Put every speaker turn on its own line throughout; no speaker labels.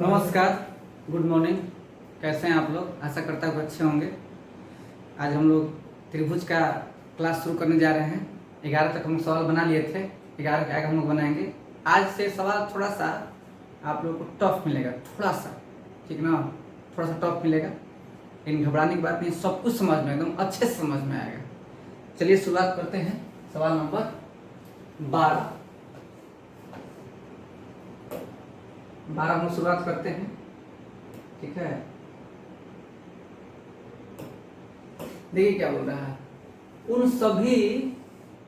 नमस्कार, good morning. कैसे हैं आप लोग? आशा करता हूँ अच्छे होंगे। आज हम लोग त्रिभुज का क्लास शुरू करने जा रहे हैं। 11 तक हम सवाल बना लिए थे, 11 के आगे हम लोग बनाएंगे। आज से सवाल थोड़ा सा आप लोग को टफ मिलेगा, थोड़ा सा, ठीक ना? थोड़ा सा टफ मिलेगा, लेकिन घबराने की बात नहीं, सब कुछ समझ में, एकदम अच्छे से समझ में आएगा। चलिए शुरुआत करते हैं। सवाल नंबर 12 हम शुरुआत करते हैं, ठीक है? देखिए क्या बोल रहा है। उन सभी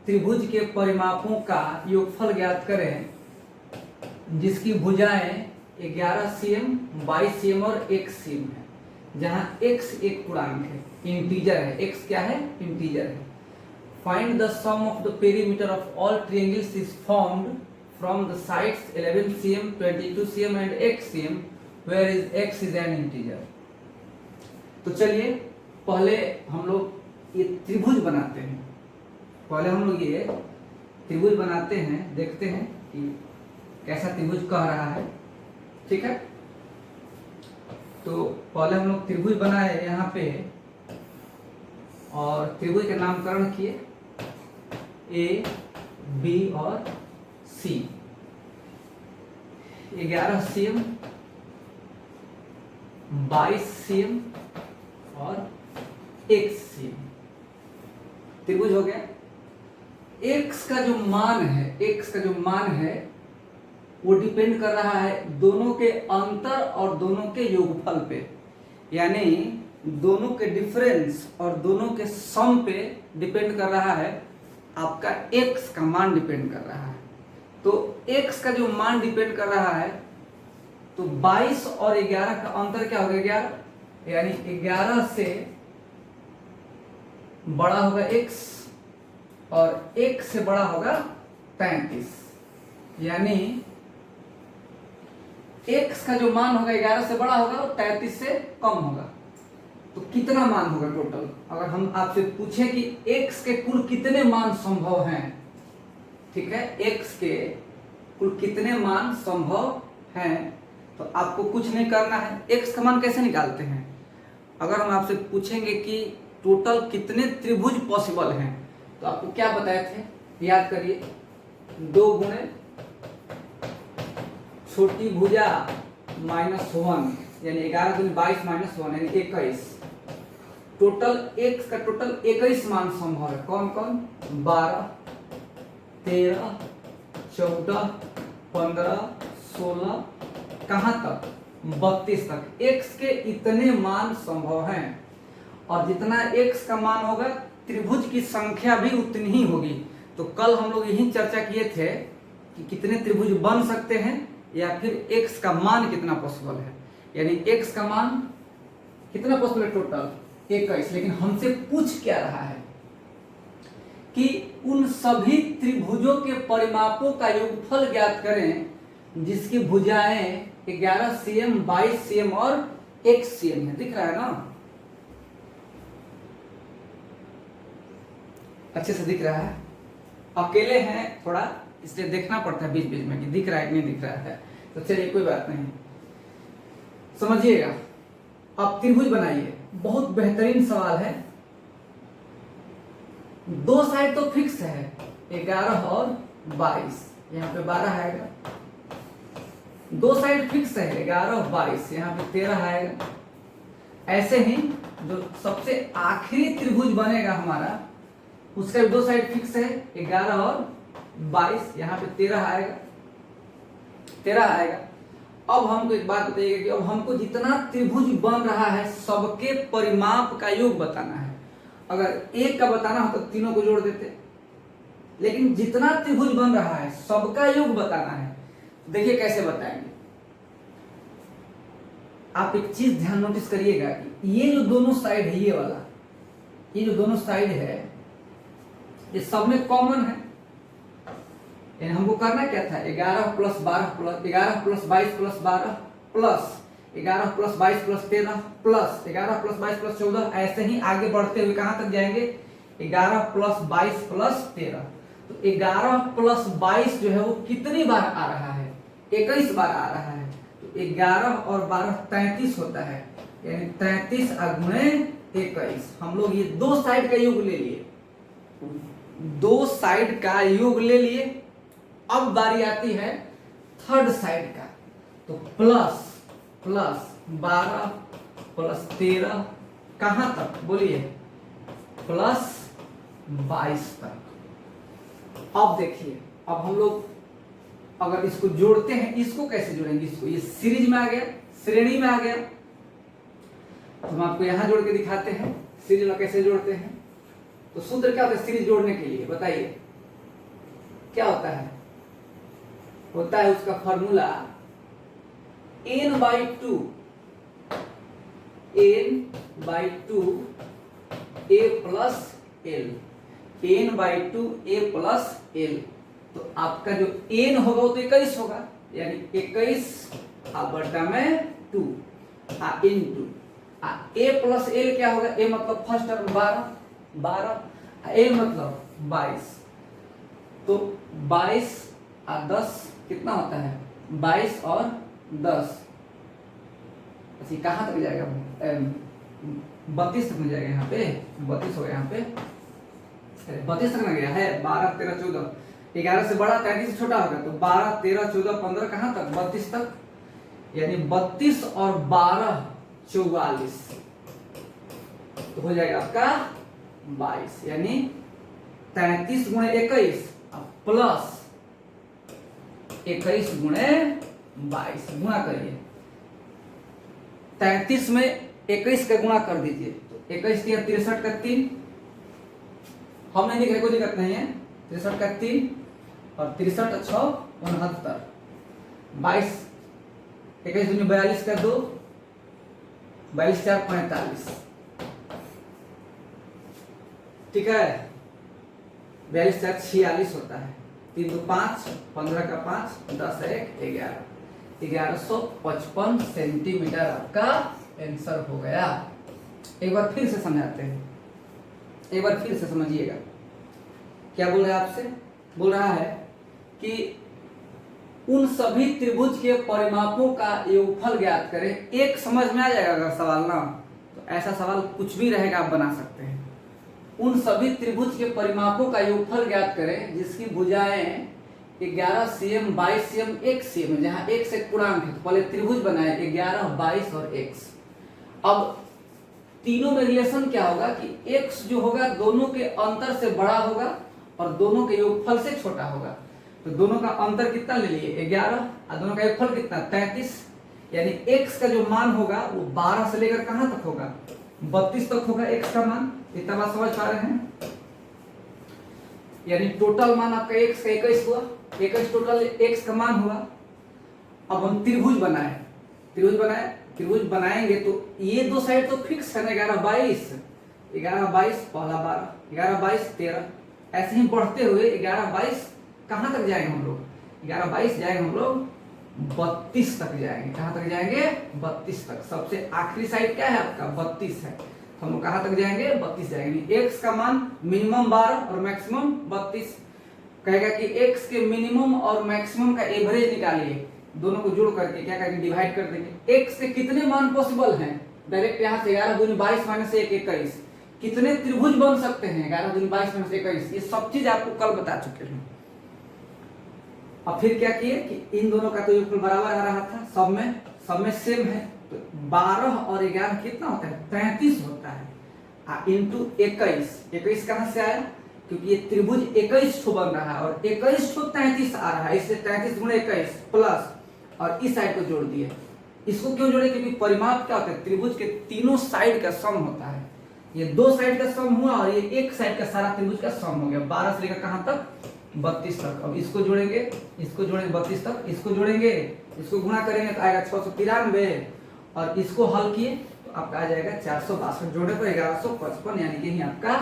त्रिभुज के परिमापों का योगफल ज्ञात करें जिसकी भुजाएं 11 cm, 22 cm और 1 cm है, जहां x एक पूर्णांक है, इंटीजर है। x क्या है? इंटीजर है। Find the sum of the perimeter of all triangles is formed from the sides 11 cm, 22 cm and 8 cm where is x is an integer। तो चलिए पहले हम लोग ये त्रिभुज बनाते हैं। देखते हैं कि कैसा त्रिभुज कह रहा है, ठीक है? तो पहले हम लोग त्रिभुज बनाए यहाँ पे, और त्रिभुज का नामकरण किए ए, बी और सी। 11 cm, 22 cm और 1 cm त्रिभुज हो गया। x का जो मान है वो डिपेंड कर रहा है दोनों के अंतर और दोनों के योगफल पे, यानी दोनों के डिफरेंस और दोनों के सम पे डिपेंड कर रहा है। आपका x का मान डिपेंड कर रहा है। तो x का जो मान डिपेंड कर रहा है, तो 22 और 11 का अंतर क्या होगा? 11, यानी 11 से बड़ा होगा x और 1 से बड़ा होगा 33, यानी x का जो मान होगा 11 से बड़ा होगा और 33 से कम होगा। तो कितना मान होगा टोटल? अगर हम आपसे पूछें कि x के कुल कितने मान संभव हैं, ठीक है, x के कुल कितने मान संभव हैं, तो आपको कुछ नहीं करना है। x का मान कैसे निकालते हैं? अगर हम आपसे पूछेंगे कि टोटल कितने त्रिभुज पॉसिबल हैं, तो आपको क्या बताए थे? याद करिए, 2 गुणे छोटी भुजा -1, यानी 11 दूनी 22 -1 यानी 21। टोटल x का टोटल 21 मान संभव है। कौन कौन? 12, 13, 14, 15, 16, कहां तक? 32 तक x के इतने मान संभव हैं। और जितना x का मान होगा, त्रिभुज की संख्या भी उतनी ही होगी। तो कल हम लोग यही चर्चा किए थे कि कितने त्रिभुज बन सकते हैं, या फिर x का मान कितना पॉसिबल है। यानी x का मान कितना पॉसिबल है? टोटल 21। लेकिन हमसे पूछ क्या रहा है कि उन सभी त्रिभुजों के परिमापों का योगफल ज्ञात करें जिसकी भुजाएं 11 cm, 22 cm और 1 cm है। दिख रहा है ना? अच्छे से दिख रहा है। अकेले हैं थोड़ा, इसलिए देखना पड़ता है बीच बीच में कि दिख रहा है कि नहीं दिख रहा है। तो चलिए कोई बात नहीं, समझिएगा। आप त्रिभुज बनाइए, बहुत बेहतरीन सवाल है। 2 साइड तो फिक्स है, 11 और 22, यहाँ पे 12 आएगा। 2 साइड फिक्स है, 11 और 22, यहाँ पे 13 आएगा। ऐसे ही जो सबसे आखिरी त्रिभुज बनेगा हमारा, उसका 2 साइड फिक्स है, 11 और 22, यहाँ पे 13 आएगा। अब हमको एक बात बताइएगा कि अब हमको जितना त्रिभुज बन रहा है सबके परिमाप का योग बताना है। अगर एक का बताना हो तो तीनों को जोड़ देते, लेकिन जितना त्रिभुज बन रहा है सबका योग बताना है। देखिए कैसे बताएंगे। आप एक चीज ध्यान नोटिस करिएगा कि ये जो दोनों साइड है, ये जो दोनों साइड है, ये सब में कॉमन है। यानी हमको करना क्या था? 11 + 12 + 11 + 22 + 12 प्लस 11 + 22 + 13 प्लस 11 + 22 + 14, ऐसे ही आगे बढ़ते हुए कहां तक जाएंगे? 11 + 22 + 13। तो 11 + 22 जो है वो कितनी बार आ रहा है? 21 बार आ रहा है। तो 11 और 12 33 होता है, यानी 33 गुणे 21। हम लोग ये दो साइड का योग ले लिए, दो साइड का योग ले लिए। अब बारी आती है थर्ड साइड का, तो प्लस 12 प्लस 13 कहां तक बोलिए, प्लस 22 तक। अब देखिए, अब हम लोग अगर इसको जोड़ते हैं, इसको कैसे जोड़ेंगे, इसको ये सीरीज में आ गया, श्रेणी में आ गया, तो हम आपको यहां जोड़ के दिखाते हैं सीरीज में कैसे जोड़ते हैं। तो सूत्र क्या होता है सीरीज जोड़ने के लिए, बताइए क्या होता है? होता है उसका formula n/2 a plus L, n/2 a plus L. तो आपका जो n होगा वो तो 21 होगा, यानी 21 बटा में 2 इंटू a प्लस एल क्या होगा, a मतलब फर्स्ट टर्म 12, a मतलब 22। तो 22 और 10 कितना होता है, 22 और 10 कहां तक जाएगा, 32 तक में जाएगा। यहाँ पे 32 हो गया, यहाँ पे 32 तक में गया है। 12 13 14, 11 से बड़ा 33 से छोटा होगा, तो 12 13 14 15 कहां तक, 32 तक, यानी 32 और 12 44, तो हो जाएगा आपका 22, यानी 33 गुणे 21 प्लस 21 गुणे 22, गुणा करिए। 33 में 21 का गुणा कर दीजिए, तो 21 3 63 का 3, हम नहीं लिखे, कोई दिक्कत नहीं है, 63 का 3 और 63 6 69, 22 21 दूनी 42 का 2, 42 4 45, ठीक है। 42 4 46 होता है, 3 2 5, 15 का 5, 10 1 11, 1155 सेंटीमीटर आपका आंसर हो गया। एक बार फिर से समझाते हैं, एक बार फिर से समझिएगा। क्या बोल रहा है आपसे, बोल रहा है कि उन सभी त्रिभुज के परिमापों का योगफल ज्ञात करें। एक समझ में आ जाएगा अगर सवाल ना, तो ऐसा सवाल कुछ भी रहेगा आप बना सकते हैं। उन सभी त्रिभुज के परिमापों का योगफल ज्ञात करें जिसकी भुजाएं 11 cm 22 cm 1 cm, जहां x एक पूर्णांक है, तो पहले त्रिभुज बनाए 11 22 और x। अब तीनों में रिलेशन क्या होगा कि x जो होगा दोनों के अंतर से बड़ा होगा और दोनों के योगफल से छोटा होगा। तो दोनों का अंतर कितना ले लिए 11 और दोनों का योगफल कितना 33, यानी x का जो मान होगा वो 12 से लेकर कहां तक होगा 32 तक होगा x का मान। इतना बात समझ पा रहे हैं? यानी टोटल मान आपका x का 21 हुआ, 21 टोटल x का मान हुआ। अब हम त्रिभुज बनाएंगे तो ये दो साइड तो फिक्स है ना, 11 22 पहला 12 11 22 13, ऐसे ही बढ़ते हुए 11 22 कहां तक जाएंगे हम लोग, 11 22 जाएंगे हम लोग 32 तक जाएंगे। कहां तक जाएंगे 32 तक। सबसे आखिरी साइड क्या है आपका 32 है, तो हम कहां तक जाएंगे 32 जाएंगे। x का मान मिनिमम 12 और मैक्सिमम 32, कहेगा कि x के मिनिमम और मैक्सिमम का एवरेज निकालिए, दोनों को जोड़ करके क्या करेंगे डिवाइड कर देंगे। x के कितने मान पॉसिबल हैं, डायरेक्ट यहां से 11 दूनी 22 माइनस 1 21, कितने त्रिभुज बन सकते हैं 11 दूनी 22 माइनस 21, ये सब चीज आपको कल बता चुके हैं। अब फिर क्या किए कि इन दोनों का तो योगफल बराबर आ रहा था, सब में सेम है, तो 12 और 11 कितना होता है 33 होता है, इंटू 21 कहां से आया, क्योंकि ये त्रिभुज 21 ठो बन रहा है और 21 ठो 33 आ रहा है, इसलिए 33 गुणे 21 प्लस और इस साइड को जोड़ दिए। इसको क्यों जोड़े, क्योंकि परिमाप क्या होता है त्रिभुज के तीनों साइड का सम होता है। ये दो साइड का सम हुआ और ये एक साइड का सारा त्रिभुज का सम हो गया, 12 से लेकर कहां तक 32 तक। अब इसको जोड़ेंगे 32 तक, इसको जोड़ेंगे, इसको गुणा करेंगे तो आएगा 693 और इसको हल किए तो आपका आ जाएगा 462, जोड़े पर 1155, यानी कि यही आपका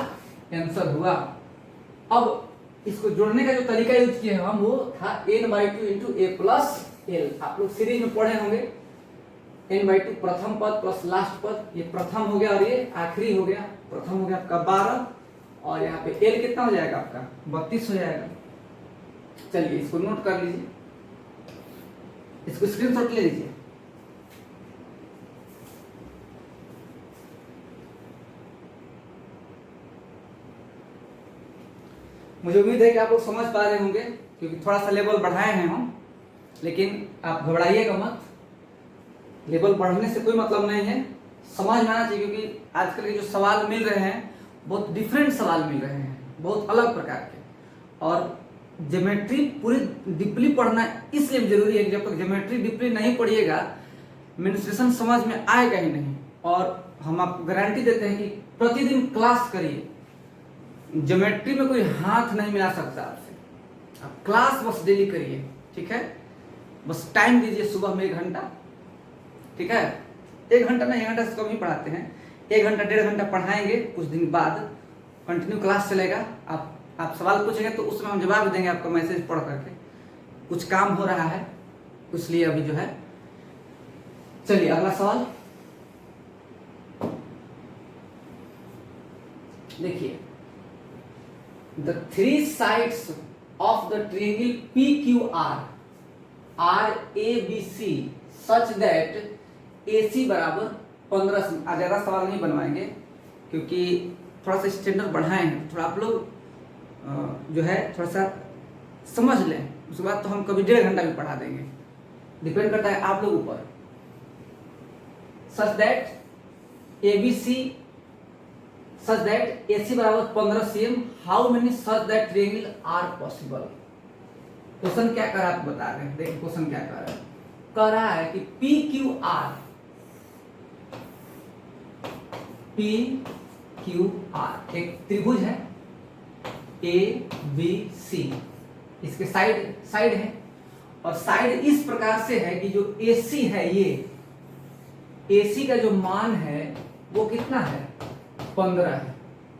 आंसर हुआ। अब इसको जोड़ने का जो तरीका यूज किए हम वो था n/2 into a plus L. आप लोग सीरीज में पढ़े होंगे, n/2 प्रथम पद प्लस लास्ट पद, ये प्रथम हो गया और ये आखिरी हो गया। प्रथम हो गया आपका 12 और यहाँ पे एल कितना हो जाएगा आपका 32 हो जाएगा। चलिए इसको नोट कर लीजिए, इसको स्क्रीनशॉट ले लीजिए। मुझे उम्मीद है कि आप लोग समझ पा रहे होंगे, क्योंकि थोड़ा सा लेवल बढ़ाए हैं हम, लेकिन आप घबराइएगा मत। लेवल बढ़ने से कोई मतलब नहीं है, समझ में आना चाहिए, क्योंकि आजकल के जो सवाल मिल रहे हैं बहुत डिफरेंट सवाल मिल रहे हैं, बहुत अलग प्रकार के। और ज्योमेट्री पूरी डीपली पढ़ना इसलिए जरूरी है कि जब तक ज्योमेट्री डीपली नहीं पढ़िएगा मेंस्ट्रुएशन समझ में आएगा ही नहीं। और हम आपको गारंटी देते हैं कि प्रतिदिन क्लास करिए, ज्योमेट्री में कोई हाथ नहीं मिला सकता आपसे, आप क्लास बस डेली करिए, ठीक है। बस टाइम दीजिए, सुबह में 1 घंटा, ठीक है। 1 घंटा नहीं, 1 घंटा से कम ही पढ़ाते हैं, 1 घंटा 1.5 घंटा पढ़ाएंगे, कुछ दिन बाद कंटिन्यू क्लास चलेगा। आप सवाल पूछेंगे तो उसमें हम जवाब देंगे आपका मैसेज पढ़ करके। कुछ काम हो रहा है इसलिए अभी जो है। चलिए अगला सवाल देखिए। The 3 sides of the triangle PQR are ABC such that AC बराबर 15। ज्यादा सवाल नहीं बनवाएंगे क्योंकि थोड़ा सा स्टैंडर्ड बढ़ाए हैं, थोड़ा आप लोग जो है थोड़ा सा समझ लें, उसके बाद तो हम कभी 1.5 घंटा भी पढ़ा देंगे, डिपेंड करता है आप लोग ऊपर। Such that ABC such that AC बराबर 15 cm, how many such that triangle are possible. Question क्या कर रहा है आपको बता रहे हैं, देखिए क्वेश्चन क्या कर रहा है, कह रहा है कि PQR एक त्रिभुज है ABC, इसके साइड है, और साइड इस प्रकार से है कि जो AC है, ये AC का जो मान है वो कितना है, 15 है।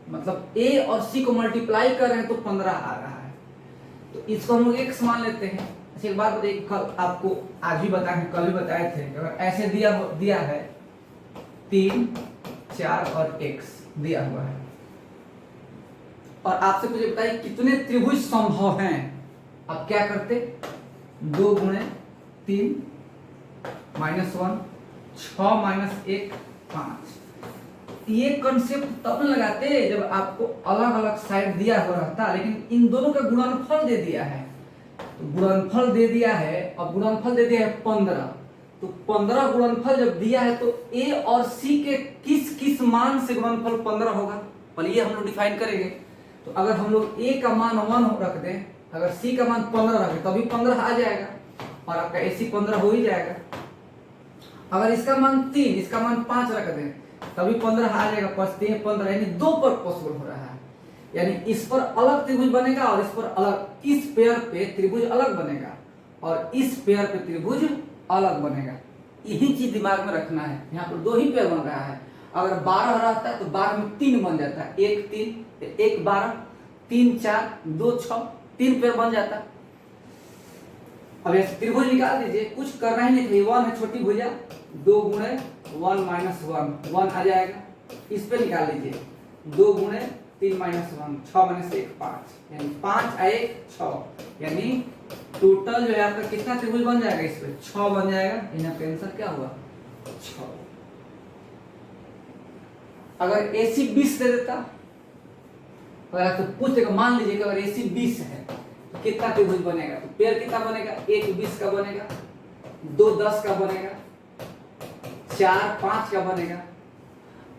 मतलब A और C को मल्टीप्लाई कर रहे हैं तो 15 आ रहा है, तो इसको हम लोग x मान लेते हैं। अच्छा एक बात बताइए, कल आपको आज भी बताए हैं, कल भी बताए थे, अगर ऐसे दिया है 3, 4 और x दिया हुआ है, और आपसे मुझे बताइए कितने त्रिभुज संभव हैं, आप क्या करते, 2 गुणे 3 -1, 6 - 1 5। ये कंसेप्ट तब न लगाते जब आपको अलग अलग साइड दिया हुआ रहता, लेकिन इन दोनों का गुणनफल दे दिया है, तो गुणनफल दे दिया है, अब गुणनफल दे दिया है 15, तो 15 गुणनफल जब दिया है तो A और C के किस किस मान से गुणनफल 15 होगा, पहले ये हम लोग डिफाइन करेंगे। तो अगर हम लोग A का मान 1 रख दें, अगर C का मान 15 रखें तभी 15 आ जाएगा, और आपका AC 15 हो ही जाएगा। अगर इसका मान 3, इसका मान 5 रख दें तभी 15 आ जाएगा, 5 3 15, यानी 2 पर पॉसिबल हो रहा है, यानी इस पर अलग त्रिभुज बनेगा और इस पर अलग, इस पेयर पे त्रिभुज अलग बनेगा और इस पेयर पे त्रिभुज अलग बनेगा। यही चीज दिमाग में रखना है, यहाँ पर 2 ही पेयर बन रहा है। अगर 12 रहता है तो 12 में 3 बन जाता है, 1 3 1 12, 3 4 2 6, 3 पेयर बन जाता। अब ऐसे त्रिभुज निकाल दीजिए, कुछ करना ही नहीं चाहिए, 1 है छोटी भुजा, 2 गुणे 1 - 1 1 आ जाएगा, इस पे निकाल लीजिए, 2 गुणे 3 - 1 6 - 1 5, यानी 5 आ 1 6, यानी टोटल जो है आपका कितना त्रिभुज बन जाएगा, इस पे 6 बन जाएगा। यहाँ पे आंसर क्या हुआ, 6। अगर AC 20 दे देता, अगर आपसे पूछ देगा, मान लीजिए कि अगर AC 20 है तो कितना त्रिभुज बनेगा, तो पेयर कितना बनेगा, 1 20 का बनेगा, 2 10 का बनेगा, 4 5 का बनेगा।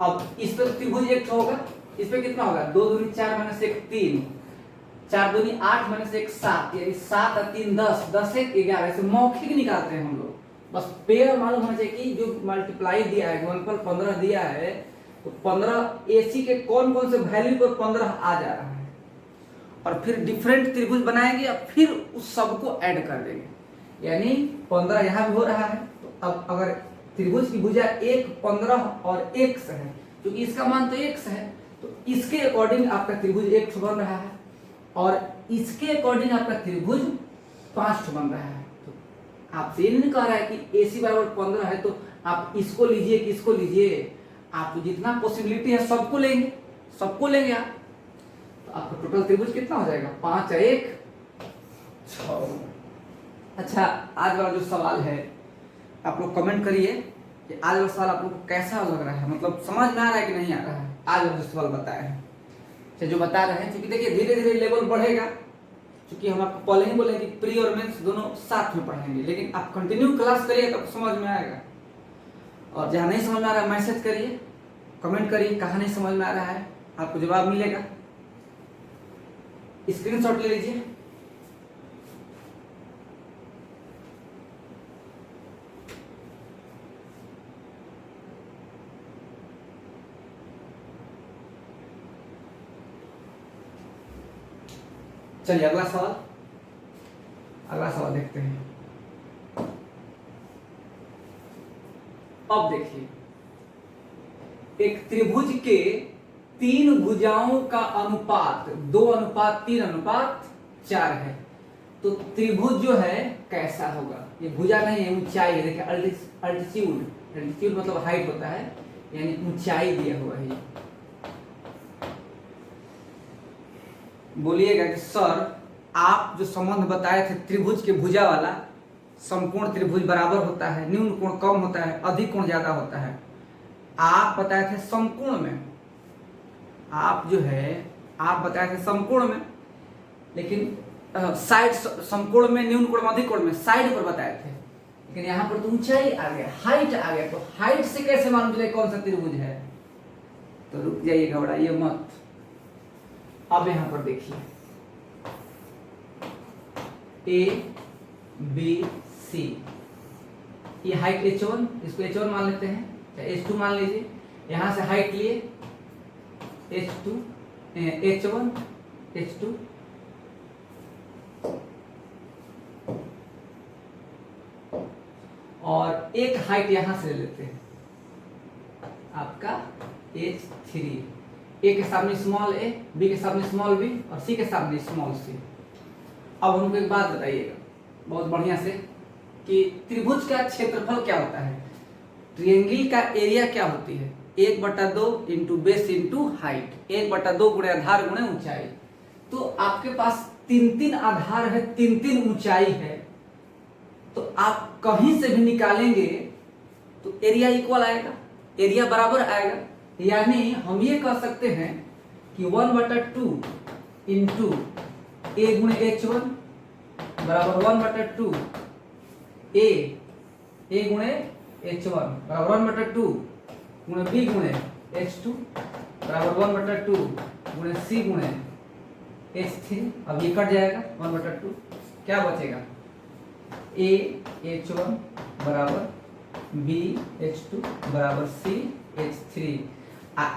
अब इस पर त्रिभुज एक होगा, इस पे कितना होगा, 2 दूनी 4 - 1 3, 4 दूनी 8 - 1 7, यानी 7 और 3 10, 10 1 11, ऐसे मौखिक निकालते हैं हम लोग। बस पेयर मालूम होना चाहिए कि जो मल्टीप्लाई दिया है, गुणनफल 15 दिया है, तो 15 AC के कौन कौन से वैल्यू पर 15 आ जा रहा है, और फिर डिफरेंट त्रिभुज बनाएंगे और फिर उस सब को ऐड कर देंगे, यानी 15 यहाँ भी हो रहा है। तो अब अगर त्रिभुज की भुजा 1 15 और x है, क्योंकि इसका मान तो x है, तो इसके अकॉर्डिंग आपका त्रिभुज 1 बन रहा है, और इसके अकॉर्डिंग आपका त्रिभुज 5 बन रहा है। तो आपसे ये नहीं कह रहा है कि AC बराबर 15 है तो आप इसको लीजिए कि इसको लीजिए, आप जितना पॉसिबिलिटी है सबको लेंगे, सबको लेंगे आप, तो आपका टोटल त्रिभुज कितना हो जाएगा, 5 और 1 6। अच्छा आज वाला जो सवाल है आप लोग कमेंट करिए कि आज वाला सवाल आप लोग को कैसा लग रहा है, मतलब समझ में आ रहा है कि नहीं आ रहा है, आज वाला जो सवाल बताया है। से जो बता रहे हैं, क्योंकि देखिए धीरे धीरे लेवल बढ़ेगा, क्योंकि हम आपको पहले ही बोले कि प्री और मेंस दोनों साथ में पढ़ेंगे, लेकिन आप कंटिन्यू क्लास करिए तब समझ में आएगा। और जहाँ नहीं समझ में आ रहा है मैसेज करिए, कमेंट करिए कहाँ नहीं समझ में आ रहा है, आपको जवाब मिलेगा। स्क्रीनशॉट ले लीजिए। चलिए अगला सवाल देखते हैं। अब देखिए, एक त्रिभुज के 3 भुजाओं का अनुपात 2:3:4 है। तो त्रिभुज जो है कैसा होगा? ये भुजा नहीं है, ऊंचाई है। देखिए अल्टीट्यूड मतलब हाइट होता है, यानी ऊंचाई दिया हुआ है। बोलिएगा कि सर आप जो संबंध बताए थे त्रिभुज के भुजा वाला, समकोण त्रिभुज बराबर होता है, न्यून कोण कम होता है, अधिक कोण ज्यादा होता है। आप बताए थे समकोण में, आप जो है आप बताए थे समकोण में, लेकिन साइड समकोण में, न्यून कोण में, अधिक कोण में, साइड पर बताए थे। लेकिन यहाँ पर तो ऊंचाई आ गया, हाइट आ गया। तो हाइट से कैसे मालूम चले कौन सा त्रिभुज है? तो रुक जाइए, घबराइए मत। अब यहां पर देखिए ABC, ये हाइट H1, इसको H1 मान लेते हैं, H2 मान लीजिए। यहां से हाइट लिए H2, H1, H2, और एक हाइट यहां से ले लेते हैं आपका H3। ए के सामने स्मॉल ए, बी के सामने स्मॉल बी और सी के सामने स्मॉल सी। अब हमको एक बात बताइएगा बहुत बढ़िया से कि त्रिभुज का क्षेत्रफल क्या होता है, ट्रायंगल का एरिया क्या होती है? 1/2 इंटू बेस इंटू हाइट, 1/2 गुणे आधार गुणे ऊंचाई। तो आपके पास 3 आधार है, 3 ऊंचाई है, तो आप कहीं से भी निकालेंगे तो एरिया इक्वल आएगा, एरिया बराबर आएगा। यानी हम ये कह सकते हैं कि 1/2 इंटू ए गुणे H1 बराबर 1/2 ए गुणे H1 बराबर 1/2 गुणे बी गुणे H2 बराबर 1/2 गुणे सी गुणे H3। अब ये कट जाएगा 1/2, क्या बचेगा? ए H1 बराबर बी H2 बराबर सी H3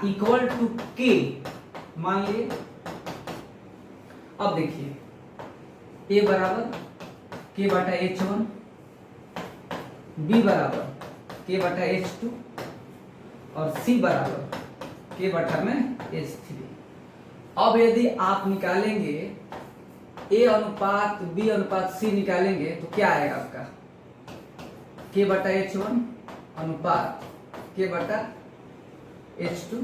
इक्वल टू के मान लिए। अब देखिए ए बराबर K/H1, बी बराबर K/H2 और सी बराबर K/H3। अब यदि आप निकालेंगे ए अनुपात बी अनुपात सी निकालेंगे तो क्या आएगा आपका? K/H1 अनुपात K/H2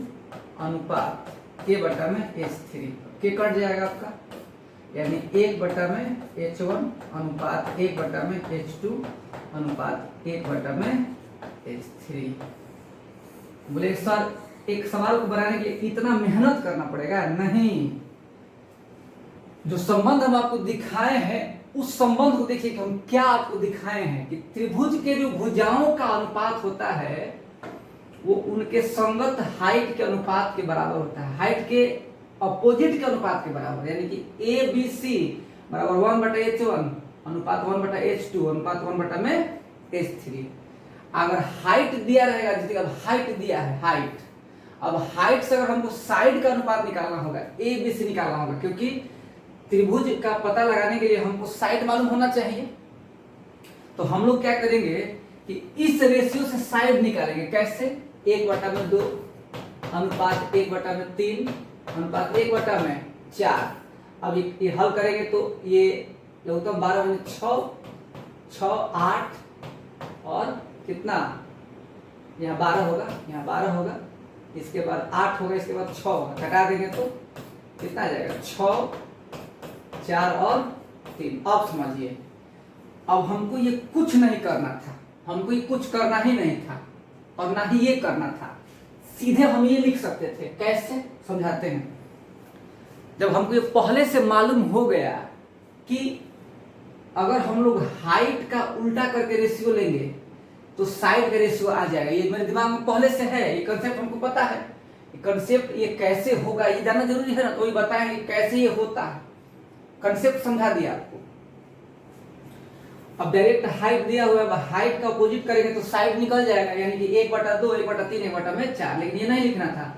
अनुपात K/H3। के कट जाएगा आपका, यानी 1/H1 अनुपात 1/H2 अनुपात 1/H3। बोले सर एक सवाल को बनाने के लिए इतना मेहनत करना पड़ेगा? नहीं, जो संबंध हम आपको दिखाए हैं उस संबंध को देखिए कि हम क्या आपको दिखाए हैं कि त्रिभुज के जो भुजाओं का अनुपात होता है वो उनके संगत हाइट के अनुपात के बराबर होता है, हाइट के अपोजिट के अनुपात के बराबर। यानी कि ABC बराबर 1/H1 अनुपात 1/H2 अनुपात 1/H3। अगर हाइट दिया रहेगा, जैसे अब हाइट दिया है, हाइट, अब हाइट से अगर हमको साइड का अनुपात निकालना होगा, ABC निकालना होगा, क्योंकि त्रिभुज का पता लगाने के लिए हमको साइड मालूम होना चाहिए। तो हम लोग क्या करेंगे कि इस रेशियो से साइड निकालेंगे। कैसे? 1/2 अनुपात 1/3 अनुपात 1/4। अब ये हल करेंगे तो ये लघुत्तम 12 में 6 8 और कितना, यहाँ 12 होगा, यहाँ 12 होगा, इसके बाद 8 होगा, इसके बाद 6 होगा, घटा देंगे तो कितना आ जाएगा? 6 4 और 3। अब समझिए, अब हमको ये कुछ नहीं करना था, हमको ये कुछ करना ही नहीं था और ना ही ये करना था, सीधे हम ये लिख सकते थे। कैसे? समझाते हैं। जब हमको ये पहले से मालूम हो गया कि अगर हम लोग हाइट का उल्टा करके रेशियो लेंगे तो साइड का रेशियो आ जाएगा, ये मेरे दिमाग में पहले से है, ये कंसेप्ट हमको पता है। ये कंसेप्ट ये कैसे होगा ये जानना जरूरी है ना, तो ये बताएंगे कैसे ये होता है, कंसेप्ट समझा दिया आपको। अब डायरेक्ट हाइट दिया हुआ है, हाइट का अपोजिट करेंगे तो साइड निकल जाएगा, यानी कि 1/2, 1/3, 1/4, लेकिन ये नहीं लिखना था।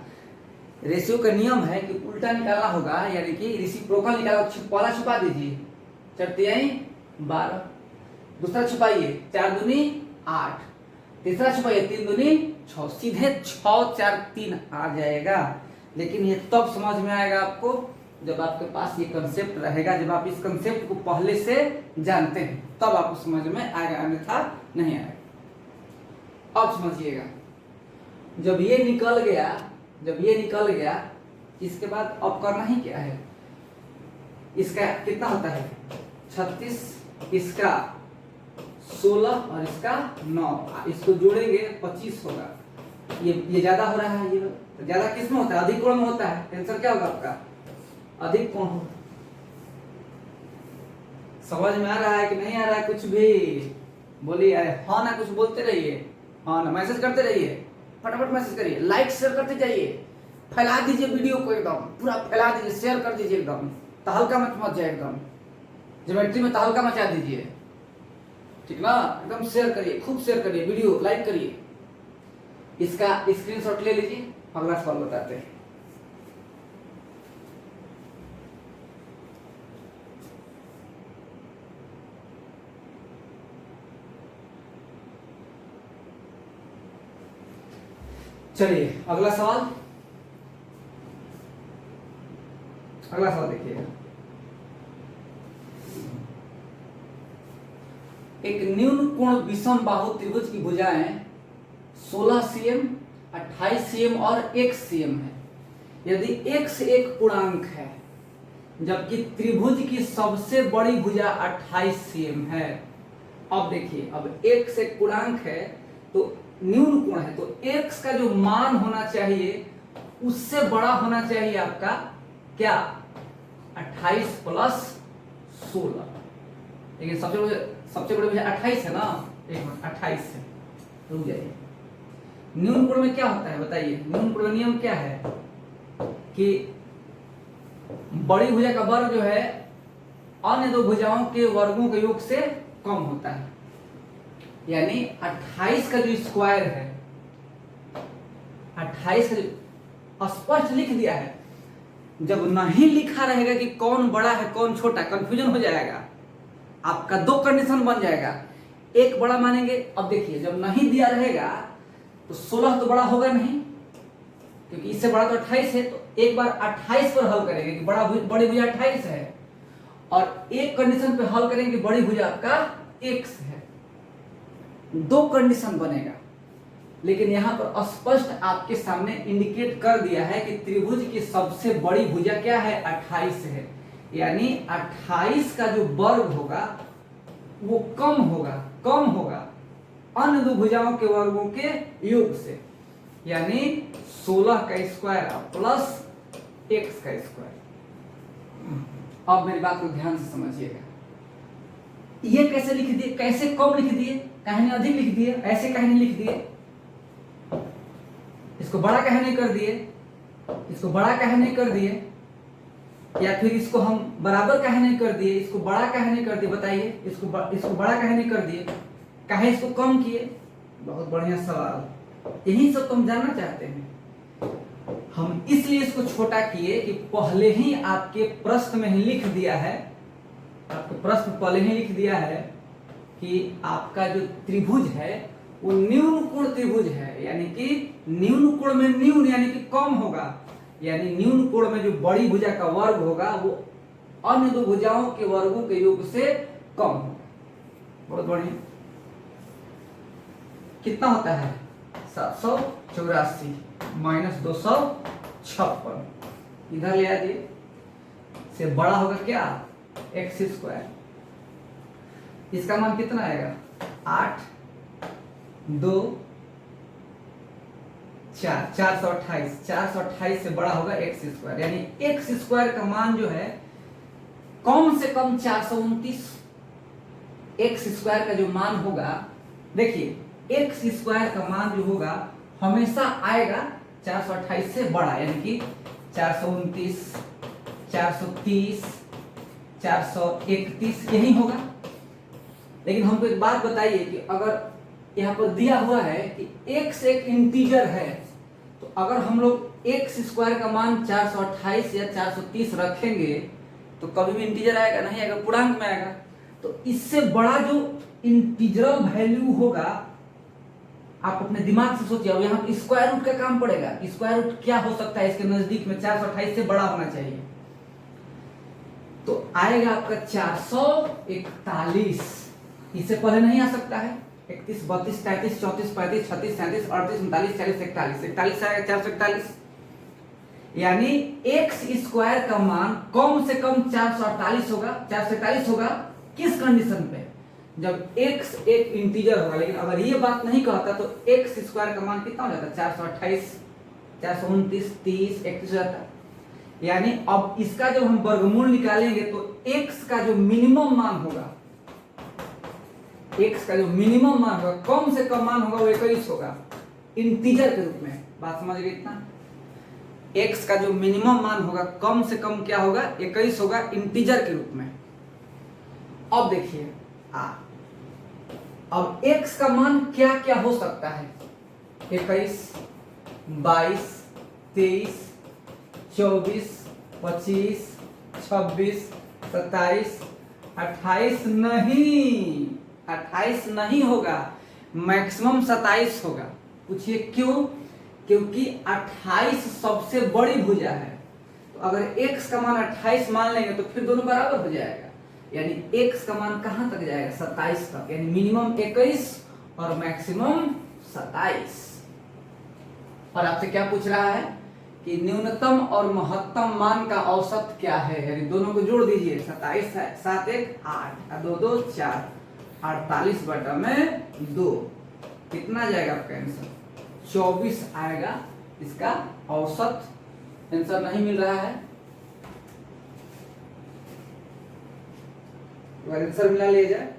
रेशियो का नियम है कि उल्टा निकालना होगा, यानी कि रेसिप्रोकल निकाला, पहला छुपा दीजिए, 4×3 = 12, दूसरा छुपाइए 4×2 = 8, तीसरा छुपाइए 3×2 = 6, सीधे 6, 4, 3 आ जाएगा। लेकिन ये तब समझ में आएगा आपको जब आपके पास ये कंसेप्ट रहेगा, जब आप इस कंसेप्ट को पहले से जानते हैं तब आपको समझ में आएगा, अन्यथा नहीं आएगा। अब समझिएगा, जब ये निकल गया, इसके बाद अब करना ही क्या है, इसका कितना होता है 36, इसका 16 और इसका 9, इसको जोड़ेंगे 25 होगा। ये ज्यादा हो रहा है, ये ज्यादा किस में होता है, अधिक कोण में होता है। आंसर क्या होगा आपका, अधिक कोण होगा। समझ में आ रहा है कि नहीं आ रहा है, कुछ भी बोलिए, हाँ ना, कुछ बोलते रहिए, हाँ ना, मैसेज करते रहिए, फटाफट मैसेज करिए, लाइक शेयर करते जाइए, फैला दीजिए वीडियो को, एकदम पूरा फैला दीजिए, शेयर कर दीजिए, एकदम तहलका मच जाए, एकदम ज्योमेट्री में तहलका मचा दीजिए, ठीक ना, एकदम शेयर करिए, खूब शेयर करिए, वीडियो लाइक करिए। इसका स्क्रीनशॉट ले लीजिए, अगला सवाल बताते हैं। चलिए अगला सवाल देखिएगा। एक न्यून कोण विषम बाहु त्रिभुज की भुजाएं 16 cm, 28 cm और 1 cm है। यदि x एक पूर्णांक है जबकि त्रिभुज की सबसे बड़ी भुजा 28 cm है। अब देखिए, अब x एक पूर्णांक है तो न्यून कोण है, तो x का जो मान होना चाहिए उससे बड़ा होना चाहिए आपका क्या, 28 + 16। लेकिन सबसे बड़ी भुजा 28 है ना, एक मिनट, 28 है, रुक जाइए। न्यून कोण में क्या होता है बताइए, न्यून कोण में नियम क्या है कि बड़ी भुजा का वर्ग जो है अन्य दो भुजाओं के वर्गों के योग से कम होता है। यानी 28 का जो स्क्वायर है, 28 का जो स्पष्ट लिख दिया है, जब नहीं लिखा रहेगा कि कौन बड़ा है कौन छोटा, कंफ्यूजन हो जाएगा, आपका दो कंडीशन बन जाएगा, एक बड़ा मानेंगे। अब देखिए, जब नहीं दिया रहेगा तो 16 तो बड़ा होगा नहीं, क्योंकि इससे बड़ा तो 28 है, तो एक बार 28 पर हल करेंगे कि बड़ी भुजा 28 है, और एक कंडीशन पे हल करेंगे कि बड़ी भुजा आपका x है। दो कंडीशन बनेगा, लेकिन यहां पर स्पष्ट आपके सामने इंडिकेट कर दिया है कि त्रिभुज की सबसे बड़ी भुजा क्या है, 28 है। यानी 28 का जो वर्ग होगा वो कम होगा अन्य दो भुजाओं के वर्गों के योग से, यानी 16 का स्क्वायर प्लस x का स्क्वायर। अब मेरी बात को ध्यान से समझिएगा, ये कैसे लिख दिए, कैसे कम लिख दिए, कहीं अधिक लिख दिए, ऐसे कहीं लिख दिए, इसको बड़ा कहीं नहीं कर दिए, इसको बड़ा कहीं नहीं कर दिए, या फिर इसको हम बराबर कहीं नहीं कर दिए, इसको बड़ा कहीं नहीं कर दिए, बताइए, इसको बड़ा कहीं नहीं कर दिए, कहीं इसको कम किए। बहुत बढ़िया सवाल, यही सब तो हम जानना चाहते हैं। हम इसलिए इसको छोटा किए कि पहले ही आपके प्रश्न में ही लिख दिया है, आपके प्रश्न पहले ही लिख दिया है कि आपका जो त्रिभुज है वो न्यून कोण त्रिभुज है, यानी कि न्यून कोण में न्यून यानी कि कम होगा, यानी न्यून कोण में जो बड़ी भुजा का वर्ग होगा वो अन्य दो भुजाओं के वर्गों के योग से कम होगा। बहुत बढ़िया, कितना होता है 784 - 256, इधर ले आइए, से बड़ा होगा क्या, x²। इसका मान कितना आएगा, 8, 2, 428 से बड़ा होगा एक्स स्क्वायर, यानी एक्स स्क्वायर का मान जो है कम से कम 429। एक्स स्क्वायर का जो मान होगा, देखिए एक्स स्क्वायर का मान जो होगा हमेशा आएगा 428 से बड़ा, यानी कि 429, 430, 431 यही होगा। लेकिन हमको एक बात बताइए कि अगर यहाँ पर दिया हुआ है कि x एक इंटीजर है, तो अगर हम लोग एक्स स्क्वायर का मान 428 या 430 रखेंगे तो कभी भी इंटीजर आएगा नहीं, आएगा पूर्णांक में आएगा। तो इससे बड़ा जो इंटीजरल वैल्यू होगा, आप अपने दिमाग से सोचिए, अब यहाँ स्क्वायर रूट का काम पड़ेगा। स्क्वायर रूट क्या हो सकता है इसके नजदीक में, 428 से बड़ा होना चाहिए, तो आएगा आपका 441। इससे पहले नहीं आ सकता है। 31, 32, 33, 34, 35, 36, 37, 38, 39, 40, 41 आएगा 441। यानी एक्स स्क्वायर का मान कम से कम 448 होगा, 447 होगा। किस कंडीशन पे? जब x एक इंटीजर होगा। लेकिन अगर ये बात नहीं कहता तो एक्स स्क्वायर का मान कितना हो जाता? 428, 429, 30, 31 हो जाता। यानी अब इसका जब हम वर्गमूल निकालेंगे तो x का जो मिनिमम मान होगा, x का जो मिनिमम मान होगा, कम से कम मान होगा वो 21 होगा, इंटीजर के रूप में। बात समझ गए इतना? x का जो मिनिमम मान होगा कम से कम क्या होगा? 21 होगा, इंटीजर के रूप में। अब देखिए अब x का मान क्या क्या हो सकता है? 21, 22, 23, 24, 25, 26, 27, 28 नहीं, 28 नहीं होगा, मैक्सिमम 27 होगा। पूछिए क्यों? क्योंकि 28 सबसे बड़ी भुजा है। तो अगर x का मान 28 मान लेंगे तो फिर दोनों बराबर हो जाएगा। यानी x का मान कहां तक जाएगा? 27 तक। यानी मिनिमम 21 और मैक्सिमम 27। और आपसे क्या पूछ रहा है कि न्यूनतम और महत्तम मान का औसत क्या है? यानी दोनों को जोड़ दीजिए। 27 7 1 8 2 2 4, 48 बटा में 2, कितना जाएगा आपका आंसर? 24 आएगा इसका औसत। आंसर नहीं मिल रहा है, आंसर मिला लिया जाए।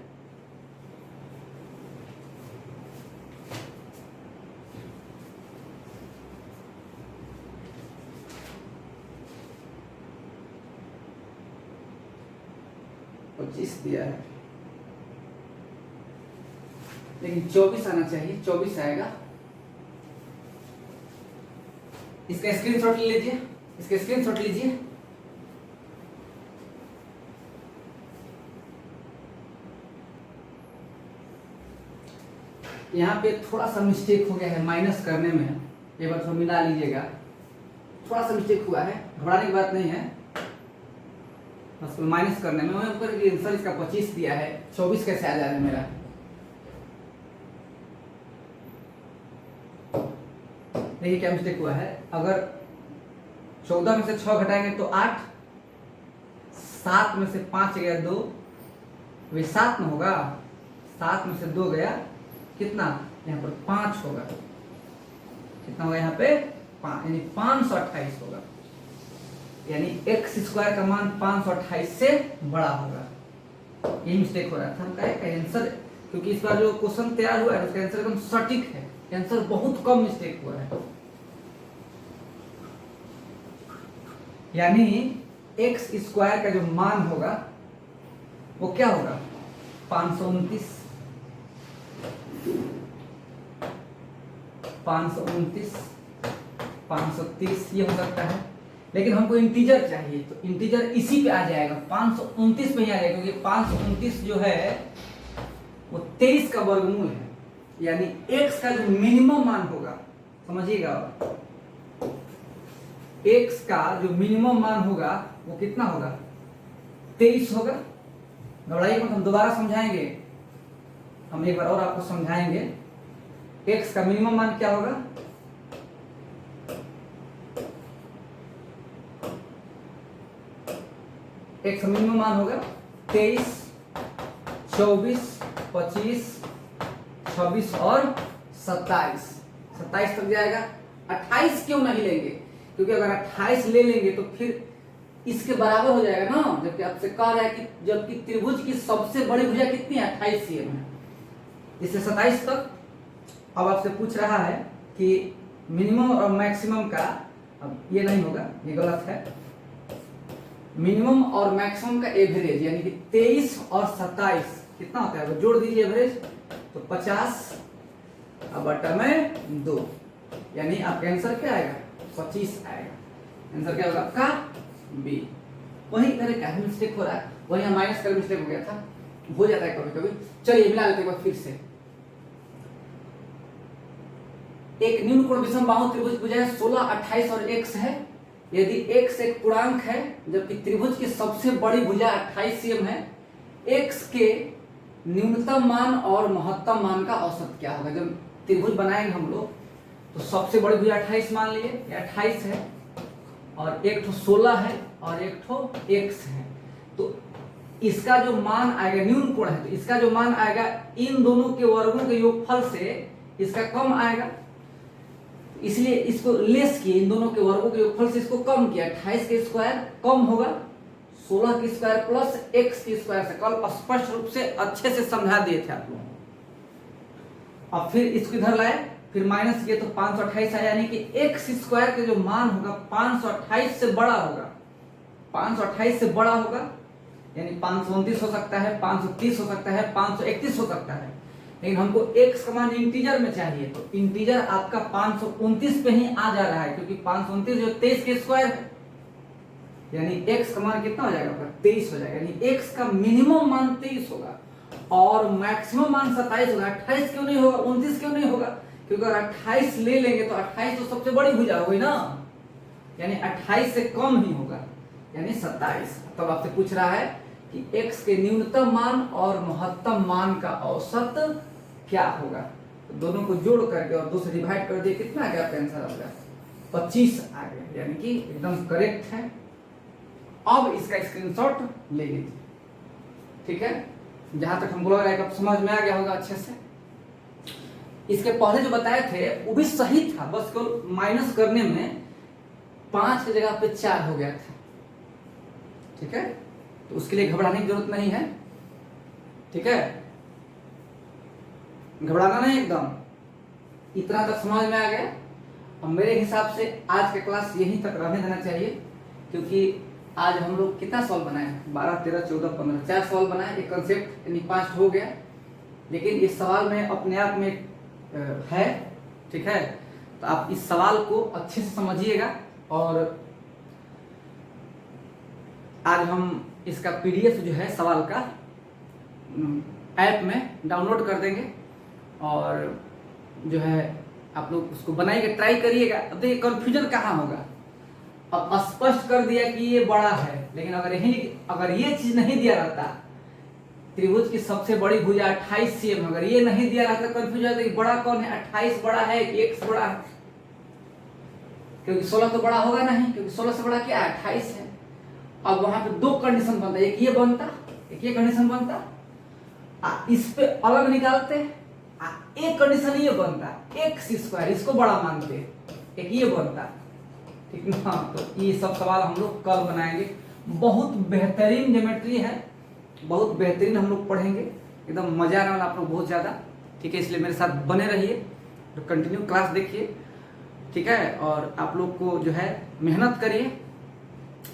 दिया है लेकिन 24 आना चाहिए, 24 आएगा। इसका स्क्रीनशॉट ले लीजिए, इसका स्क्रीनशॉट लीजिए। यहाँ पे थोड़ा सा मिस्टेक हो गया है माइनस करने में, एक बार थोड़ा मिला लीजिएगा। थोड़ा सा मिस्टेक हुआ है, घबराने की बात नहीं है, बस माइनस करने में। ऊपर आंसर इसका 25 दिया है, 24 कैसे आ जा रहा है मेरा? देखिए क्या मिस्टेक हुआ है। अगर 14 में से 6 घटाएंगे तो 8, 7 में से 5 गया 2, वे 7 में होगा। 7 में से 2 गया कितना? यहाँ पर 5 होगा। कितना होगा यहाँ पे? 5, यानी 528 होगा। यानी एक्स स्क्वायर का मान 528 से बड़ा होगा। यही मिस्टेक हो रहा था। हम कहे आंसर, क्योंकि इस बार जो क्वेश्चन तैयार हुआ है उसका आंसर एकदम सटीक है, आंसर बहुत कम मिस्टेक हुआ है। यानी एक्स स्क्वायर का जो मान होगा वो क्या होगा? 529, 529, 530 ये हो सकता है। लेकिन हमको इंटीजर चाहिए, तो इंटीजर इसी पे आ जाएगा, 529 पे ही आ जाएगा, क्योंकि 529 जो है वो 23 का वर्गमूल है। यानी x का जो मिनिमम मान होगा, समझिएगा, x का जो मिनिमम मान होगा वो कितना होगा? 23 होगा। घबराइए मत, हम दोबारा समझाएंगे, हम एक बार और आपको समझाएंगे। x का मिनिमम मान क्या होगा? x का मिनिमम मान होगा 23, 24, 25, 26 और 27। 27 तक जाएगा। 28 क्यों नहीं लेंगे? क्योंकि अगर 28 ले लेंगे तो फिर इसके बराबर हो जाएगा ना, जबकि आपसे कह रहा है कि जबकि त्रिभुज की सबसे बड़ी भुजा कितनी है? 28 cm है, इससे 27 तक। अब आपसे पूछ रहा है कि मिनिमम और मैक्सिमम का, अब ये नहीं होगा, ये गलत है। मिनिमम और मैक्सिमम का एवरेज यानी कि 23 और 27 कितना होता है? वो जोड़ दीजिए एवरेज, तो 50 अब बटा में 2, यानी आपका आंसर क्या आएगा? 25 आएगा। आंसर क्या होगा आपका? बी। वही करे क्या मिस्टेक हो रहा है, वही माइनस कर मिस्टेक हो गया था, हो जाता है कभी कभी। चलिए मिला लेते हैं फिर से। एक निम्न कोण विषम बाहु त्रिभुज भुजाएं 16, 28 और x है। यदि x एक पूर्णांक है जबकि त्रिभुज की सबसे बड़ी भुजा 28 cm है, x के न्यूनतम मान और महत्तम मान का औसत क्या होगा? जब त्रिभुज बनाएंगे हम लोग तो सबसे बड़ी भुजा 28 मान लिए, ये 28 है और एक ठो 16 है और एक ठो x है, तो इसका जो मान आएगा, न्यून कोण है तो इसका जो मान आएगा इन दोनों के वर्गों के योगफल से इसका कम आएगा, इसलिए इसको लेस किए, इन दोनों के वर्गों के योगफल से इसको कम किया। 28 के स्क्वायर कम होगा 16 के स्क्वायर प्लस x के स्क्वायर से। कल स्पष्ट रूप से अच्छे से समझा दिए थे आप लोग। अब फिर इसको इधर लाए, फिर माइनस किए तो 528 आया, यानी कि x स्क्वायर के जो मान होगा 528 से बड़ा होगा, 528 से बड़ा होगा, यानी 529 हो सकता है, 530 हो सकता है, 531 हो सकता है, लेकिन हमको x का मान इंटीजर में चाहिए, तो इंटीजर आपका 529 पे ही आ जा रहा है, क्योंकि 529 जो 23 के स्क्वायर है, यानी x का मान कितना हो जाएगा आपका? 23 हो जाएगा, यानी x का मिनिमम मान 23 होगा और मैक्सिमम मान 27 होगा। 28 क्यों नहीं होगा, 29 क्यों नहीं होगा? क्योंकि अगर 28 ले लेंगे तो 28 तो सबसे बड़ी भुजा होगी ना, यानी 28 से कम ही होगा, यानी 27। तब आपसे पूछ रहा है कि x के न्यूनतम मान और महत्तम मान का औसत क्या होगा? तो दोनों को जोड़ करके और 2 से डिवाइड कर दिए, कितना आ गया आपका आंसर? आ गया 25 आ गया, यानी कि एकदम करेक्ट है। अब इसका स्क्रीनशॉट ले लीजिए, ठीक है? जहां तक हमको लग रहा है कि समझ में आ गया होगा अच्छे से। इसके पहले जो बताए थे वो भी सही था, बस केवल माइनस करने में 5 की जगह पे 4 हो गया था, ठीक है? तो उसके लिए घबराने की जरूरत नहीं है, ठीक है? घबराना नहीं एकदम। इतना तक समझ में आ गया। अब मेरे हिसाब से आज का क्लास यहीं तक रहने देना चाहिए, क्योंकि आज हम लोग कितना सवाल बनाए? 12, 13, 14, 15, 4 सवाल बनाए। एक कंसेप्ट यानी 5 हो गया, लेकिन इस सवाल में अपने आप में है, ठीक है? तो आप इस सवाल को अच्छे से समझिएगा और आज हम इसका पीडीएफ जो है सवाल का ऐप में डाउनलोड कर देंगे और जो है आप लोग उसको बनाइएगा, ट्राई करिएगा। अब देखिए कंफ्यूजन कहाँ होगा, अब स्पष्ट कर दिया कि ये बड़ा है, लेकिन अगर ये चीज नहीं दिया रहता, त्रिभुज की सबसे बड़ी भुजा 28 cm, अगर ये नहीं दिया रहता कंफ्यूज होता कि बड़ा कौन है, 28 बड़ा है कि x बड़ा है, क्योंकि 16 तो बड़ा होगा नहीं, क्योंकि 16 से बड़ा क्या है? 28 है। अब वहां पे 2 कंडीशन बनता, एक ये बनता, एक ये कंडीशन बनता, इस पे अलग निकालते, एक कंडीशन ये बनता, x स्क्वायर, इसको बड़ा मानते, एक ये बनता, ठीक ना? तो ये सब सवाल हम लोग कल बनाएंगे। बहुत बेहतरीन ज्योमेट्री है, बहुत बेहतरीन हम लोग पढ़ेंगे, एकदम मजा आने वाला आप लोग बहुत ज्यादा, ठीक है? इसलिए मेरे साथ बने रहिए और कंटिन्यू क्लास देखिए, ठीक है? और आप लोग को जो है मेहनत करिए,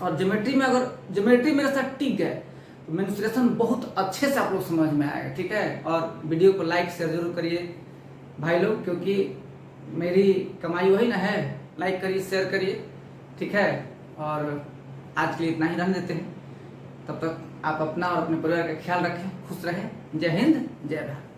और ज्योमेट्री में अगर ज्योमेट्री मेरे साथ टिक गए तो मेंस्ट्रुएशन बहुत अच्छे से आप लोग समझ में आएगा, ठीक है? और वीडियो को लाइक शेयर जरूर करिए भाई लोग, क्योंकि मेरी कमाई वही ना है, लाइक करिए शेयर करिए, ठीक है? और आज के लिए इतना ही रहने देते हैं, तब तक आप अपना और अपने परिवार का ख्याल रखें, खुश रहें। जय हिंद, जय भारत।